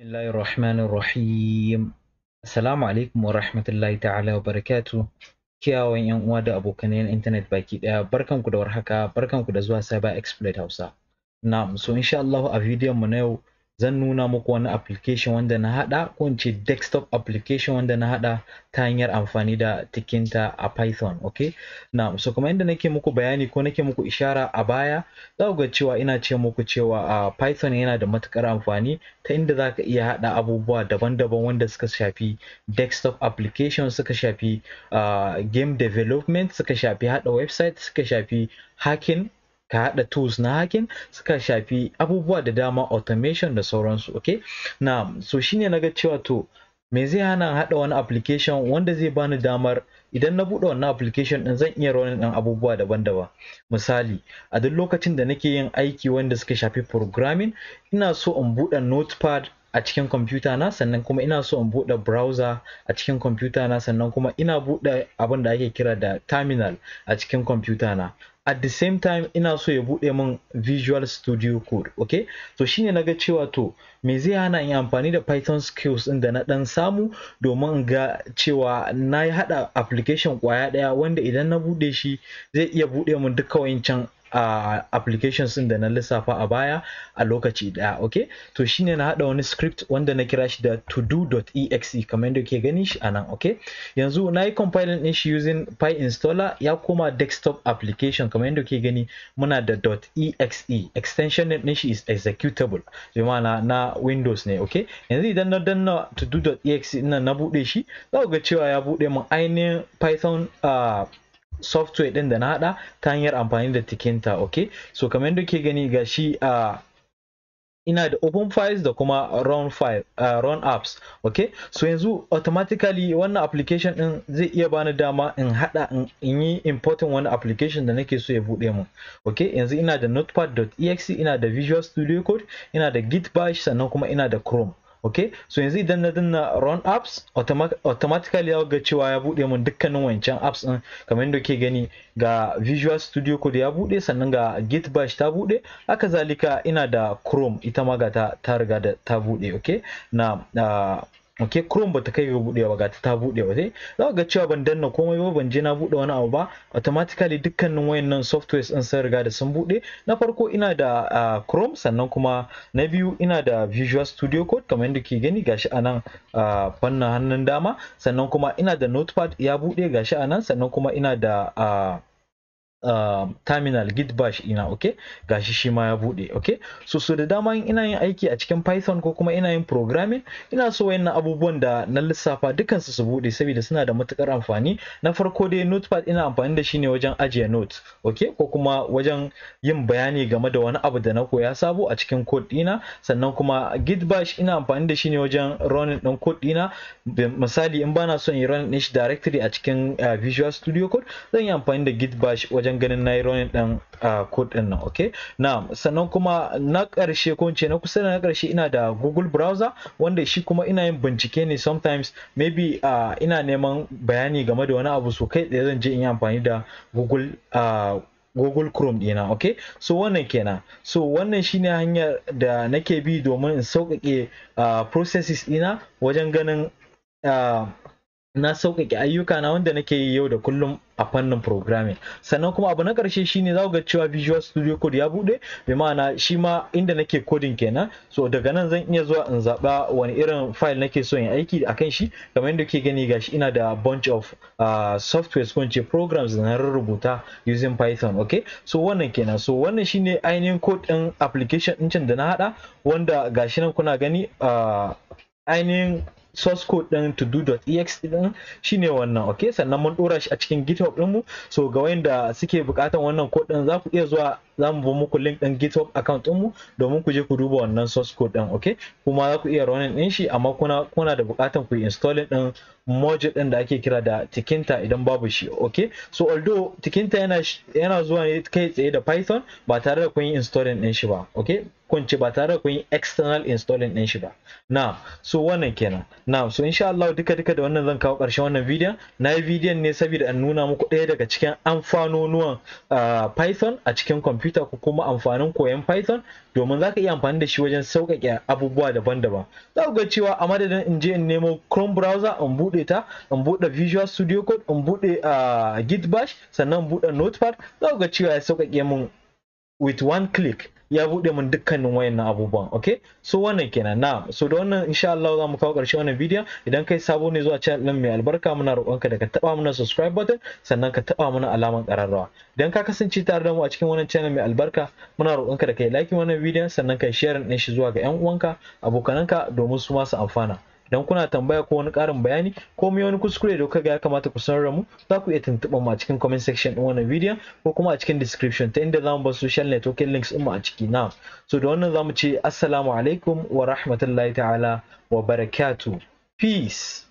Bismillahirrahmanirrahim. Assalamu alaikum wa rahmatullahi ta'ala wa barakatuh. Kiyawan yan uwa da abokanai na internet baki daya, barkanku da warhaka, barkanku da zuwa Cyber Exploit Hausa. Na'am, so insha Allah a bidiyon mu na yau zan nuna muku wani application wanda na hada, ko in ce desktop application wanda na hada ta hanyar amfani da Tkinter a Python, okay? Na'am, so kuma inda nake muku bayani ko nake muku ishara a baya, za ku ga cewa ina ce muku cewa a Python yana da matukar amfani ta inda za ka iya hada abubuwa daban-daban wanda suka shafi desktop application, suka shafi game development, suka shafi hada website, suka shafi hacking, ka haɗa tools na hacking, suka shafi abubuwa da dama, automation da sauransu, okay? Na so shine naga cewa to me zai hana haɗa wani application wanda zai bani damar idan na buɗe wannan application ɗin zan iya running ɗin abubuwa daban-daban. Misali, a duk lokacin da nake yin aiki wanda suka shafi programming, ina so in buɗe notepad a cikin kwamfuta na, sannan kuma ina so in buɗe browser a cikin kwamfuta na, sannan kuma ina buɗe abin da ake kira da terminal a cikin kwamfuta na. At the same time ina so ya buɗe min Visual Studio Code, okay? So shine naga cewa to me zai hana in amfani da Python skills ɗin da na ɗan samu domin in ga cewa na yi haɗa application ƙwaya ɗaya wanda idan na buɗe shi zai iya buɗe min duka wancan applications ɗin da na lissafa a baya a lokaci ɗaya, okay? To shine na haɗa wani script wanda na kira shi da todo.exe kamar yadda ke gani shi anan, okay? Yanzu na yi compiling ɗin shi using PyInstaller, ya koma desktop application kamar yadda ke gani muna da .exe, extension ɗin shi is executable, bi ma'ana na Windows ne, okay? Yanzu idan na danna todo.exe ɗin na buɗe shi, za ku ga cewa ya buɗe min ainihin Python software din da na hada ta hanyar amfani da Tkinter, okay? So kamar yadda ke gani gashi ina da open files da kuma run apps, okay? So yanzu automatically wannan application din zai iya bani dama in hada in yi importing wani application da nake so ya bude mun, okay? Yanzu ina da notepad.exe, ina da Visual Studio Code, ina da git bash, sannan kuma ina da Chrome. Okay, so yanzu idan na danna run apps automatically ya ga cewa ya bude mun dukkanin wancan apps din kamar yadda ke gani, ga Visual Studio Code ya bude, sannan ga git bash ta bude, haka zalika ina da Chrome ita ma ga ta riga da ta bude, okay? Okay, Chrome bata kai ga budewa ga ta bude ba, sai za ga cewa ban danna komai ba, ban je na bude wani abu ba, automatically dukkanin wayannan softwares din sun riga da sun bude. Na farko ina da Chrome, sannan kuma na biyu ina da Visual Studio Code kamar yadda ke gani gashi anan fannin hannun dama, sannan kuma ina da Notepad ya bude gashi anan, sannan kuma ina da terminal git bash ina, okay? Gashi shi ma ya bude, okay? So da dama ina yin aiki a cikin Python ko kuma ina yin programming, ina so wayannan abubuwan da na lissafa dukan su bude saboda suna da matukar amfani. Na farko dai notepad ina amfani da shi ne wajen ajiye notes, okay? Ko kuma wajen yin bayani game da wani abu da na koya sabo a cikin code dina, sannan kuma git bash ina amfani da shi ne wajen running din code dina. Misali in bana son in run din shi directly a cikin Visual Studio Code, zan yi amfani da git bash wajen ganin na yi running din code din nan, okay? Na sannan kuma na ƙarshe ko na kusa da na ƙarshe ina da Google browser, wanda shi kuma ina yin bincike ne sometimes, maybe ina neman bayani game da wani abu, so kai tsaye zan je in yi amfani da Google Chrome dina, okay? So wannan kenan. So wannan shine hanyar da nake bi domin in sauƙaƙe processes dina wajen ganin na sauƙaƙe ayyuka na wanda nake yi yau da kullum a fannin programming. Sannan kuma abu na ƙarshe shine za ku ga cewa Visual Studio Code ya bude, bi ma'ana shi ma inda nake coding kenan. So daga nan zan iya zuwa in zaɓa wani irin file nake so in aiki akan shi, kamar yadda ke gani gashi ina da bunch of softwares ko ce programs da na rubuta using Python, okay? So wannan kenan. So wannan shine ainihin code ɗin application ɗin can da na haɗa, wanda gashi nan kuna gani ainihin source code din todo.exe din shine wannan, okay? Sannan mun dora shi a cikin GitHub din mu, so ga wanda suke bukatan wannan code din za ku iya zuwa, za mu ba muku link din GitHub account din mu domin ku je ku duba wannan source code din, okay? Kuma za ku iya running din shi, amma kuna da bukatan ku installing din module din da ake kira da Tkinter idan babu shi, okay? So although Tkinter yana zuwa ne kai tsaye da Python ba tare da kun yi installing din shi ba, okay? Kun ce ba tare da kun yi external installing din shi ba. Now, so wannan kenan. Now, so insha Allah duka da wannan zan kawo ƙarshen wannan bidiyon. Na yi bidiyon ne saboda an nuna muku ɗaya daga cikin amfanonuwan Python a cikin computer. kwamfuta ko kuma amfanin koyon Python, domin za ka iya amfani da shi wajen sauƙaƙe abubuwa daban-daban. Za ku ga cewa a madadin in je in nemo Chrome browser in buɗe ta, in buɗe Visual Studio Code, in buɗe Git Bash, sannan in buɗe Notepad, za ku ga cewa ya sauƙaƙe mun with one click ya buɗe mun dukkanin wayannan abubuwan. Okay, so wannan kenan. Na so da wannan insha Allah za mu kawo ƙarshen wannan bidiyon. Idan kai sabo ne zuwa channel ɗin mai albarka, muna roƙonka da ka taɓa mana subscribe button, sannan ka taɓa mana alamar ƙararrawa. Idan ka kasance tare da mu a cikin wannan channel mai albarka, muna roƙonka da kai like wannan bidiyon, sannan kai share ɗin shi zuwa ga 'yan uwanka, abokananka, domin su ma su amfana. Idan kuna tambaya ko wani ƙarin bayani ko wani kuskure da kuka ga ya kamata ku sanar da mu, za ku iya tuntuɓar mu a cikin comment section ɗin wannan bidiyon ko kuma a cikin description, ta inda za mu bar social networking links ɗin mu a ciki. Na so da wannan za mu ce assalamu alaikum wa rahmatullahi ta'ala wa barakatuh. Peace.